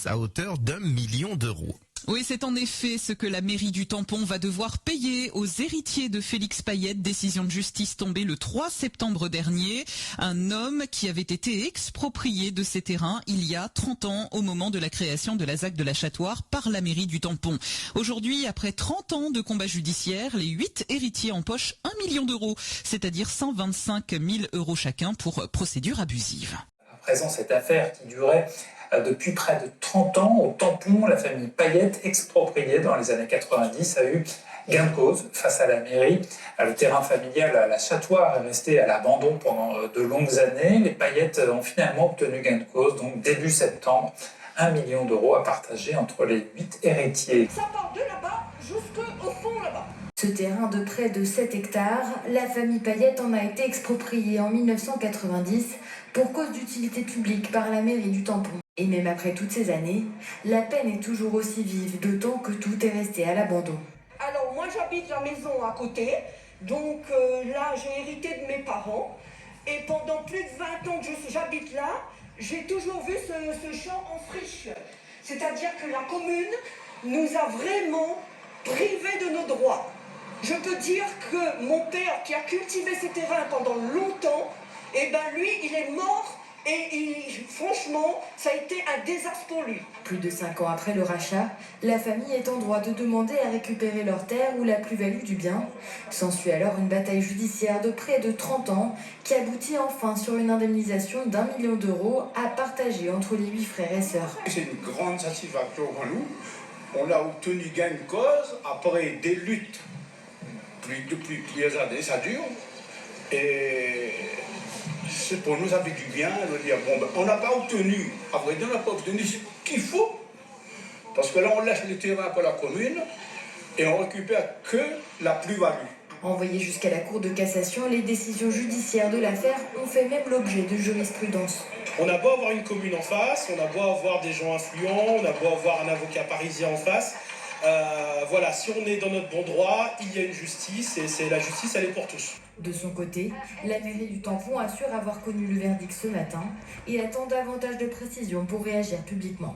à hauteur d'1 million d'euros. Oui, c'est en effet ce que la mairie du Tampon va devoir payer aux héritiers de Félix Payette. Décision de justice tombée le 3 septembre dernier. Un homme qui avait été exproprié de ses terrains il y a 30 ans au moment de la création de la ZAC de la Chatoire par la mairie du Tampon. Aujourd'hui, après 30 ans de combat judiciaire, les 8 héritiers empochent 1 million d'euros, c'est-à-dire 125 000 euros chacun pour procédure abusive. À présent, cette affaire qui durait depuis près de 30 ans au Tampon, la famille Payette, expropriée dans les années 90, a eu gain de cause face à la mairie. Le terrain familial à la Chatoire est resté à l'abandon pendant de longues années. Les Payette ont finalement obtenu gain de cause, donc début septembre, 1 million d'euros à partager entre les 8 héritiers. Ça part de là-bas jusqu'au fond là-bas. Ce terrain de près de 7 hectares, la famille Payette en a été expropriée en 1990 pour cause d'utilité publique par la mairie du Tampon. Et même après toutes ces années, la peine est toujours aussi vive, d'autant que tout est resté à l'abandon. Alors moi j'habite la maison à côté, donc là j'ai hérité de mes parents. Et pendant plus de 20 ans que j'habite là, j'ai toujours vu ce champ en friche. C'est-à-dire que la commune nous a vraiment privés de nos droits. Je peux dire que mon père qui a cultivé ces terrains pendant longtemps, eh ben lui il est mort. Et franchement, ça a été un désastre pour lui. Plus de 5 ans après le rachat, la famille est en droit de demander à récupérer leurs terres ou la plus-value du bien. S'ensuit alors une bataille judiciaire de près de 30 ans qui aboutit enfin sur une indemnisation d'1 million d'euros à partager entre les 8 frères et sœurs. C'est une grande satisfaction pour nous. On a obtenu gain de cause après des luttes. Depuis plusieurs années, ça dure. Et pour nous, ça fait du bien de dire, bon, on n'a pas obtenu, à vrai dire, on n'a pas obtenu ce qu'il faut. Parce que là, on laisse le terrain pour la commune et on récupère que la plus-value. Envoyées jusqu'à la Cour de cassation, les décisions judiciaires de l'affaire ont fait même l'objet de jurisprudence. On a beau avoir une commune en face, on a beau avoir des gens influents, on a beau avoir un avocat parisien en face. Voilà, si on est dans notre bon droit, il y a une justice et la justice, elle est pour tous. De son côté, la mairie du Tampon assure avoir connu le verdict ce matin et attend davantage de précisions pour réagir publiquement.